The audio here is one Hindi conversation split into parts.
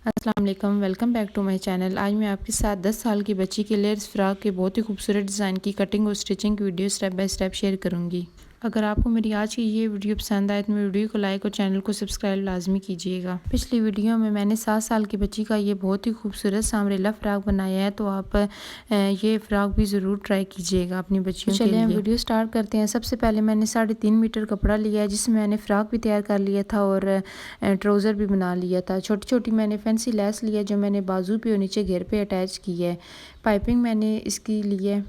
अस्सलाम वालेकुम, welcome back to my channel. आज मैं आपके साथ 10 साल की बच्ची के लेयर्स फ्रॉक के बहुत ही खूबसूरत डिज़ाइन की कटिंग और स्टिचिंग की video step by step share करूंगी। अगर आपको मेरी आज की ये वीडियो पसंद आए तो मेरी वीडियो को लाइक और चैनल को सब्सक्राइब लाजमी कीजिएगा। पिछली वीडियो में मैंने 7 साल की बच्ची का ये बहुत ही खूबसूरत सांवरेला फ्रॉक बनाया है, तो आप ये फ्रॉक भी ज़रूर ट्राई कीजिएगा अपनी बच्चियों के लिए। चलिए हम वीडियो स्टार्ट करते हैं। सबसे पहले मैंने 3.5 मीटर कपड़ा लिया है, जिसमें मैंने फ़्रॉक भी तैयार कर लिया था और ट्राउज़र भी बना लिया था। छोटी छोटी मैंने फैंसी लेस लिया, जो मैंने बाजू पे और नीचे घेर पे अटैच की है। पाइपिंग मैंने इसकी ली है।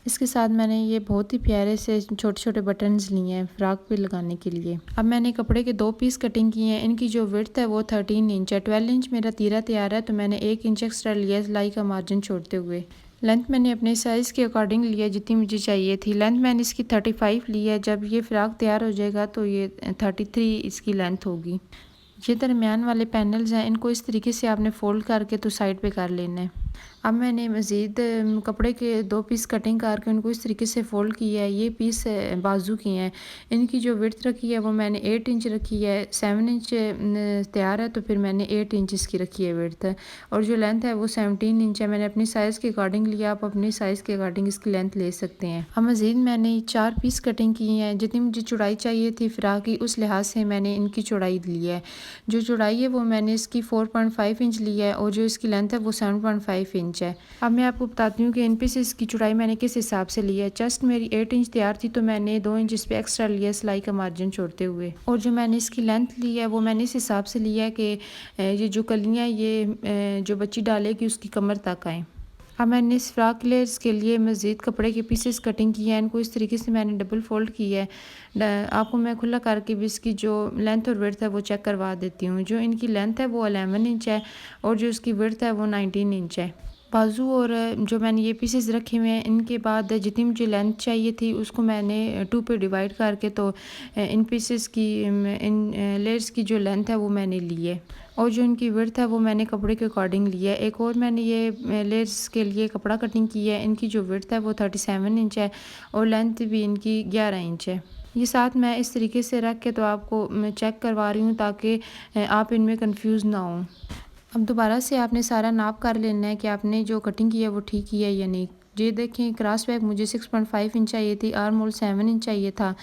इसके साथ मैंने ये बहुत ही प्यारे से छोटे छोटे बटन्स लिए हैं फ्रॉक पे लगाने के लिए। अब मैंने कपड़े के 2 पीस कटिंग किए हैं। इनकी जो विड्थ है वो 13 इंच है। 12 इंच मेरा तीरा तैयार है, तो मैंने 1 इंच एक्स्ट्रा लिया है सिलाई का मार्जिन छोड़ते हुए। लेंथ मैंने अपने साइज़ के अकॉर्डिंग लिया जितनी मुझे चाहिए थी। लेंथ मैंने इसकी 35 ली है। जब ये फ्रॉक तैयार हो जाएगा तो ये 33 इसकी लेंथ होगी। ये दरमियान वाले पैनल्स हैं, इनको इस तरीके से आपने फ़ोल्ड करके तो साइड पे कर लेना है। अब मैंने मज़ीद कपड़े के 2 पीस कटिंग करके उनको इस तरीके से फ़ोल्ड किया है। ये पीस बाजू की हैं। इनकी जो विड्थ रखी है वो मैंने 8 इंच रखी है। 7 इंच तैयार है, तो फिर मैंने 8 इंच इसकी रखी है विड्थ। और जो लेंथ है वो 17 इंच है। मैंने अपनी साइज़ के अकॉर्डिंग लिया, आप अपनी साइज़ के अकॉर्डिंग इसकी लेंथ ले सकते हैं। अब मज़ीद मैंने 4 पीस कटिंग की हैं। जितनी मुझे चौड़ाई चाहिए थी फ़्रॉक की, उस लिहाज से मैंने इनकी चौड़ाई ली है। जो चौड़ाई है वो मैंने इसकी 4.5 इंच ली है और जो इसकी लेंथ है वो 7.5 इंच है। अब मैं आपको बताती हूँ कि इन पीसेस की चौड़ाई मैंने किस हिसाब से ली है। चेस्ट मेरी 8 इंच तैयार थी, तो मैंने 2 इंच इस पे एक्स्ट्रा लिया सिलाई का मार्जिन छोड़ते हुए। और जो मैंने इसकी लेंथ ली है वो मैंने इस हिसाब से लिया है कि ये जो कलियाँ ये जो बच्ची डालेगी उसकी कमर तक आएँ। अब मैंने इस फ्रॉक लेयर्स के लिए मज़ीद कपड़े के पीसेस कटिंग किए हैं। इनको इस तरीके से मैंने डबल फोल्ड किया है। आपको मैं खुला करके भी इसकी जो लेंथ और विड्थ है वो चेक करवा देती हूँ। जो इनकी लेंथ है वो 11 इंच है और जो इसकी विड्थ है वो 19 इंच है। बाजू और जो मैंने ये पीसेस रखे हुए हैं, इनके बाद जितनी मुझे लेंथ चाहिए थी उसको मैंने 2 पे डिवाइड करके तो इन पीसेस की इन लेयर्स की जो लेंथ है वो मैंने ली है और जो इनकी विड्थ है वो मैंने कपड़े के अकॉर्डिंग लिया है। एक और मैंने ये लेयर्स के लिए कपड़ा कटिंग की है। इनकी जो विड्थ है वो 37 इंच है और लेंथ भी इनकी 11 इंच है। ये साथ मैं इस तरीके से रख के तो आपको मैं चेक करवा रही हूँ ताकि आप इनमें कंफ्यूज ना हो। अब दोबारा से आपने सारा नाप कर लेना है कि आपने जो कटिंग की है वो ठीक की है या नहीं। ये देखें, क्रॉस बैक मुझे 6.5 इंच चाहिए थी, आर्म होल 7 इंच चाहिए था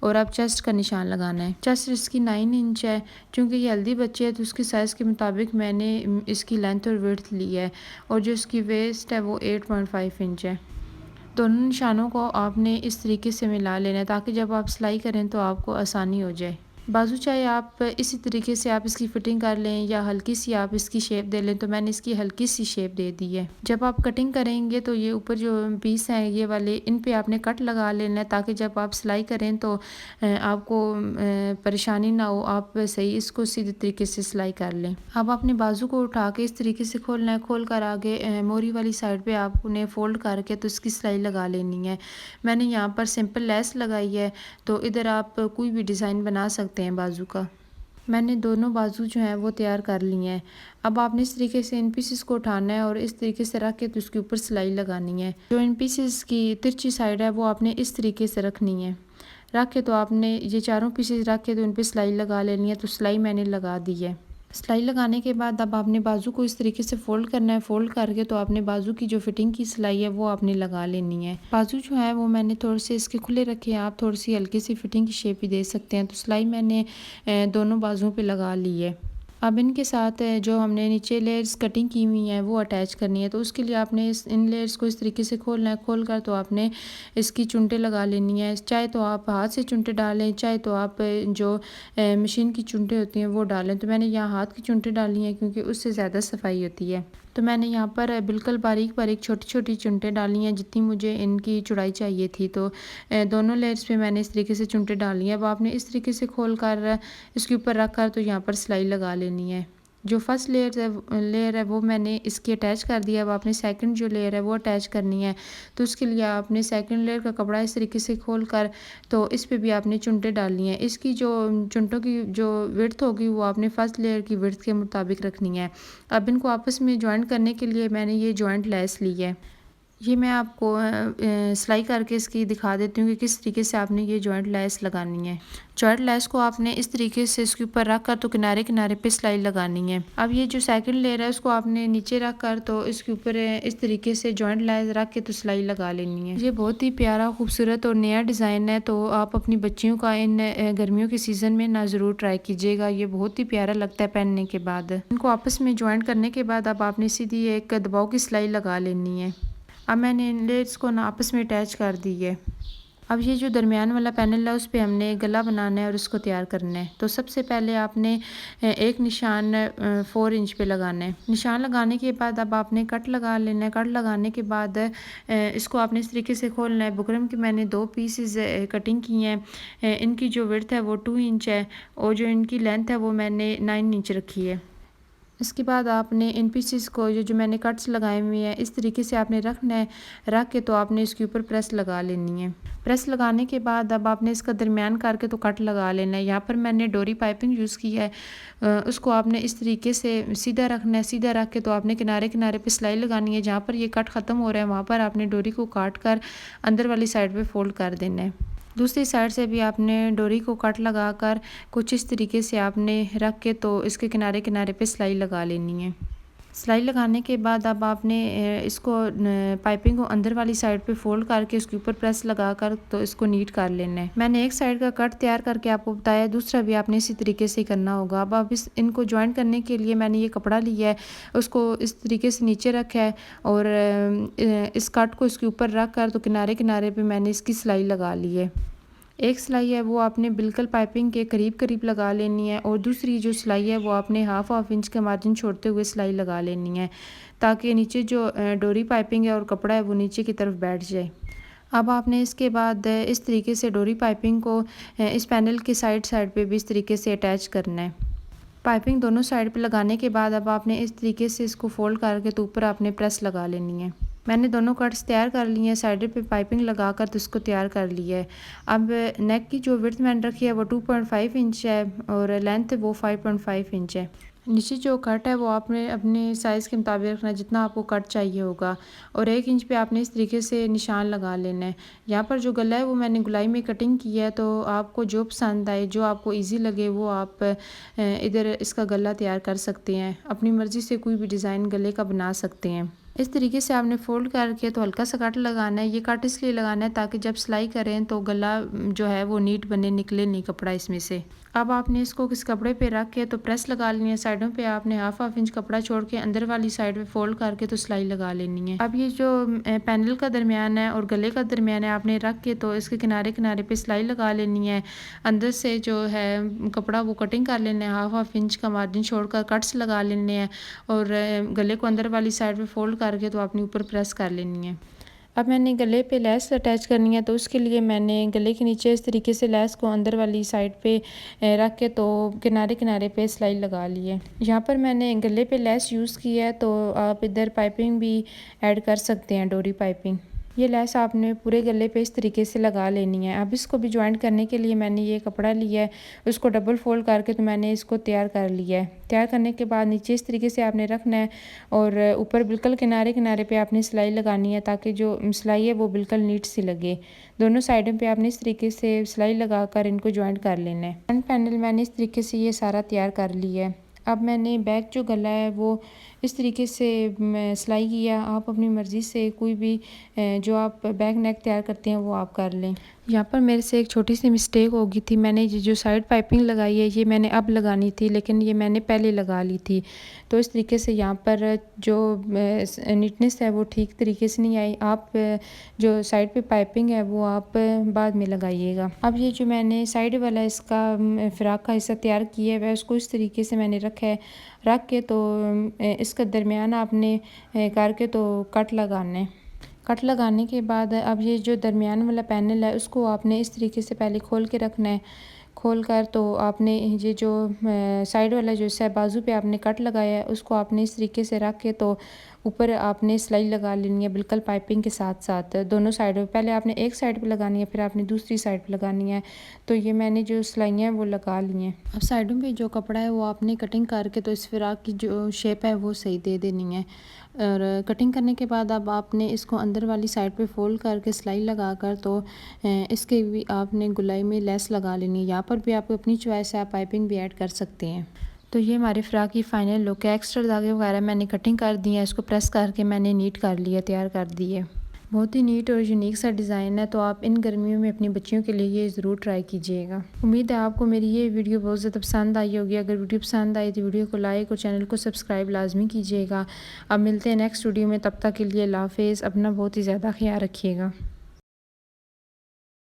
और अब चेस्ट का निशान लगाना है। चेस्ट इसकी 9 इंच है। चूँकि ये हेल्दी बच्चे है तो उसके साइज़ के मुताबिक मैंने इसकी लेंथ और विड्थ ली है और जो इसकी वेस्ट है वो 8.5 इंच है। दोनों निशानों को आपने इस तरीके से मिला लेना है ताकि जब आप सिलाई करें तो आपको आसानी हो जाए। बाजू चाहे आप इसी तरीके से आप इसकी फिटिंग कर लें या हल्की सी आप इसकी शेप दे लें, तो मैंने इसकी हल्की सी शेप दे दी है। जब आप कटिंग करेंगे तो ये ऊपर जो पीस हैं ये वाले, इन पे आपने कट लगा लेना है ताकि जब आप सिलाई करें तो आपको परेशानी ना हो, आप सही इसको सीधे तरीके से सिलाई कर लें। अब आपने बाजू को उठा के इस तरीके से खोलना है। खोल कर आगे मोरी वाली साइड पे आपने फोल्ड करके तो इसकी सिलाई लगा लेनी है। मैंने यहाँ पर सिंपल लेस लगाई है, तो इधर आप कोई भी डिज़ाइन बना सकते हैं बाजू का। मैंने दोनों बाजू जो हैं वो तैयार कर लिए हैं। अब आपने इस तरीके से इन पीसेस को उठाना है और इस तरीके से रख के तो उसके ऊपर सिलाई लगानी है। जो इन पीसेस की तिरछी साइड है वो आपने इस तरीके से रखनी है। रख के तो आपने ये चारों पीसेस रख के तो इन पर सिलाई लगा लेनी है। तो सिलाई मैंने लगा दी है। सिलाई लगाने के बाद अब आपने बाजू को इस तरीके से फ़ोल्ड करना है। फ़ोल्ड करके तो आपने बाजू की जो फिटिंग की सिलाई है वो आपने लगा लेनी है। बाजू जो है वो मैंने थोड़े से इसके खुले रखे हैं, आप थोड़ी सी हल्की सी फिटिंग की शेप भी दे सकते हैं। तो सिलाई मैंने दोनों बाजुओं पे लगा ली है। अब इनके साथ जो हमने नीचे लेयर्स कटिंग की हुई हैं वो अटैच करनी है। तो उसके लिए आपने इन लेयर्स को इस तरीके से खोलना है। खोल कर तो आपने इसकी चुनटे लगा लेनी है। चाहे तो आप हाथ से चुनटे डालें, चाहे तो आप जो मशीन की चुनटे होती हैं वो डालें। तो मैंने यहाँ हाथ की चुनटे डाली हैं क्योंकि उससे ज़्यादा सफाई होती है। तो मैंने यहाँ पर बिल्कुल बारीक बारीक छोटी छोटी चुनटे डाली हैं जितनी मुझे इनकी चौड़ाई चाहिए थी। तो दोनों लेयर्स पे मैंने इस तरीके से चुनटे डाली हैं। अब आपने इस तरीके से खोल कर इसके ऊपर रख कर तो यहाँ पर सिलाई लगा लेनी है। जो फर्स्ट लेयर है वो मैंने इसकी अटैच कर दिया। अब आपने सेकंड जो लेयर है वो अटैच करनी है। तो उसके लिए आपने सेकंड लेयर का कपड़ा इस तरीके से खोल कर तो इस पे भी आपने चुनटे डालनी है। इसकी जो चुनटों की जो विड्थ होगी वो आपने फर्स्ट लेयर की विड्थ के मुताबिक रखनी है। अब इनको आपस में जॉइंट करने के लिए मैंने ये जॉइंट लेस ली है। ये मैं आपको सिलाई करके इसकी दिखा देती हूँ कि किस तरीके से आपने ये जॉइंट लेस लगानी है। जॉइंट लेस को आपने इस तरीके से इसके ऊपर रख कर तो किनारे किनारे पे सिलाई लगानी है। अब ये जो सेकंड लेयर है उसको आपने नीचे रख कर तो इसके ऊपर इस तरीके से जॉइंट लेस रख के तो सिलाई लगा लेनी है। ये बहुत ही प्यारा खूबसूरत और नया डिज़ाइन है, तो आप अपनी बच्चियों का इन गर्मियों के सीज़न में ना ज़रूर ट्राई कीजिएगा। ये बहुत ही प्यारा लगता है पहनने के बाद। इनको आपस में ज्वाइंट करने के बाद अब आपने सीधी एक दबाव की सिलाई लगा लेनी है। अब मैंने इन लेयर्स को ना आपस में अटैच कर दी है। अब ये जो दरमियान वाला पैनल है उस पे हमने गला बनाना है और उसको तैयार करना है। तो सबसे पहले आपने एक निशान 4 इंच पे लगाना है। निशान लगाने के बाद अब आपने कट लगा लेना है। कट लगाने के बाद इसको आपने इस तरीके से खोलना है। बुकरम के मैंने 2 पीसेस कटिंग की हैं। इनकी जो विड्थ है वो 2 इंच है और जो इनकी लेंथ है वो मैंने 9 इंच रखी है। इसके बाद आपने इन पीसेस को जो मैंने कट्स लगाए हुए हैं इस तरीके से आपने रखना है। रख के तो आपने इसके ऊपर प्रेस लगा लेनी है। प्रेस लगाने के बाद अब आपने इसका दरमियान करके तो कट लगा लेना है। यहाँ पर मैंने डोरी पाइपिंग यूज़ की है। उसको आपने इस तरीके से सीधा रखना है। सीधा रख के तो आपने किनारे किनारे पे सिलाई लगानी है। जहाँ पर ये कट ख़त्म हो रहा है वहाँ पर आपने डोरी को काट कर अंदर वाली साइड पे फोल्ड कर देना है। दूसरी साइड से भी आपने डोरी को कट लगाकर कुछ इस तरीके से आपने रख के तो इसके किनारे किनारे पे सिलाई लगा लेनी है। सिलाई लगाने के बाद अब आपने इसको पाइपिंग को अंदर वाली साइड पे फोल्ड करके उसके ऊपर प्रेस लगाकर तो इसको नीट कर लेना है। मैंने एक साइड का कट तैयार करके आपको बताया, दूसरा भी आपने इसी तरीके से करना होगा। अब आप इनको ज्वाइन करने के लिए मैंने ये कपड़ा लिया है, उसको इस तरीके से नीचे रखा है और इस कट को इसके ऊपर रख कर तो किनारे किनारे पे मैंने इसकी सिलाई लगा ली है। एक सिलाई है वो आपने बिल्कुल पाइपिंग के करीब करीब लगा लेनी है और दूसरी जो सिलाई है वो आपने हाफ इंच का मार्जिन छोड़ते हुए सिलाई लगा लेनी है, ताकि नीचे जो डोरी पाइपिंग है और कपड़ा है वो नीचे की तरफ बैठ जाए। अब आपने इसके बाद इस तरीके से डोरी पाइपिंग को इस पैनल के साइड साइड पे भी इस तरीके से अटैच करना है। पाइपिंग दोनों साइड पे लगाने के बाद अब आपने इस तरीके से इसको फोल्ड करके तो ऊपर आपने प्रेस लगा लेनी है। मैंने दोनों कट्स तैयार कर लिए हैं। साइड पे पाइपिंग लगाकर तो इसको तैयार कर लिया है। अब नेक की जो विड्थ मैंने रखी है वो 2.5 इंच है और लेंथ वो 5.5 इंच है। नीचे जो कट है वो आपने अपने साइज़ के मुताबिक रखना है, जितना आपको कट चाहिए होगा, और 1 इंच पे आपने इस तरीके से निशान लगा लेना है। यहाँ पर जो गला है वो मैंने गुलाई में कटिंग की है, तो आपको जो पसंद आए, जो आपको इजी लगे वो आप इधर इसका गला तैयार कर सकते हैं। अपनी मर्ज़ी से कोई भी डिज़ाइन गले का बना सकते हैं। इस तरीके से आपने फोल्ड करके तो हल्का सा कट लगाना है। ये कट इसलिए लगाना है ताकि जब सिलाई करें तो गला जो है वो नीट बने, निकले नहीं कपड़ा इसमें से। अब आपने इसको किस कपड़े पे रख के तो प्रेस लगा लेनी है। साइडों पे आपने हाफ इंच कपड़ा छोड़ के अंदर वाली साइड पे फोल्ड करके तो सिलाई लगा लेनी है। अब ये जो पैनल का दरमियान है और गले का दरमियान है आपने रख के तो इसके किनारे किनारे पे सिलाई लगा लेनी है। अंदर से जो है कपड़ा वो कटिंग कर लेना है। हाफ इंच का मार्जिन छोड़कर कट्स लगा लेने हैं और गले को अंदर वाली साइड पे फोल्ड करके तो अपने ऊपर प्रेस कर लेनी है। अब मैंने गले पे लेस अटैच करनी है, तो उसके लिए मैंने गले के नीचे इस तरीके से लेस को अंदर वाली साइड पे रख के तो किनारे किनारे पे सिलाई लगा ली है। यहाँ पर मैंने गले पे लेस यूज़ की है, तो आप इधर पाइपिंग भी ऐड कर सकते हैं, डोरी पाइपिंग। ये लेस आपने पूरे गले पे इस तरीके से लगा लेनी है। अब इसको भी ज्वाइंट करने के लिए मैंने ये कपड़ा लिया है, उसको डबल फोल्ड करके तो मैंने इसको तैयार कर लिया है। तैयार करने के बाद नीचे इस तरीके से आपने रखना है और ऊपर बिल्कुल किनारे किनारे पे आपने सिलाई लगानी है, ताकि जो सिलाई है वो बिल्कुल नीट सी लगे। दोनों साइडों पे आपने इस तरीके से सिलाई लगा कर इनको ज्वाइंट कर लेना है। फ्रंट पैनल मैंने इस तरीके से ये सारा तैयार कर लिया है। अब मैंने बैक जो गला है वो इस तरीके से सिलाई किया। आप अपनी मर्ज़ी से कोई भी जो आप बैक नेक तैयार करते हैं वो आप कर लें। यहाँ पर मेरे से एक छोटी सी मिस्टेक हो गई थी। मैंने ये जो साइड पाइपिंग लगाई है ये मैंने अब लगानी थी, लेकिन ये मैंने पहले लगा ली थी, तो इस तरीके से यहाँ पर जो नीटनेस है वो ठीक तरीके से नहीं आई। आप जो साइड पे पाइपिंग है वो आप बाद में लगाइएगा। अब ये जो मैंने साइड वाला इसका फ़्राक का हिस्सा तैयार किया है वह उसको इस तरीके से मैंने रखा है। रख के तो इसका दरमियान आपने करके तो कट लगाना है। कट लगाने के बाद अब ये जो दरमियान वाला पैनल है उसको आपने इस तरीके से पहले खोल के रखना है। खोल कर तो आपने ये जो साइड वाला जो है बाजू पे आपने कट लगाया है उसको आपने इस तरीके से रख के तो ऊपर आपने सिलाई लगा लेनी है, बिल्कुल पाइपिंग के साथ साथ दोनों साइडों पे। पहले आपने एक साइड पे लगानी है, फिर आपने दूसरी साइड पे लगानी है। तो ये मैंने जो सिलाइयाँ हैं वो लगा ली हैं। अब साइडों पे जो कपड़ा है वो आपने कटिंग करके तो इस फ्राक की जो शेप है वो सही दे देनी है। और कटिंग करने के बाद अब आपने इसको अंदर वाली साइड पे फोल्ड करके सिलाई लगा कर तो इसके भी आपने गुलाई में लेस लगा लेनी है। यहाँ पर भी आप अपनी चॉइस है, आप पाइपिंग भी ऐड कर सकते हैं। तो ये हमारी फ्रॉक की फ़ाइनल लुक है। एक्स्ट्रा धागे वगैरह मैंने कटिंग कर दी है, इसको प्रेस करके मैंने नीट कर लिया, तैयार कर दी है। बहुत ही नीट और यूनिक सा डिज़ाइन है, तो आप इन गर्मियों में अपनी बच्चियों के लिए ये ज़रूर ट्राई कीजिएगा। उम्मीद है आपको मेरी ये वीडियो बहुत ज़्यादा पसंद आई होगी। अगर वीडियो पसंद आई तो वीडियो को लाइक और चैनल को सब्सक्राइब लाजमी कीजिएगा। अब मिलते हैं नेक्स्ट वीडियो में, तब तक के लिए अल्लाह हाफ़िज़। अपना बहुत ही ज़्यादा ख्याल रखिएगा।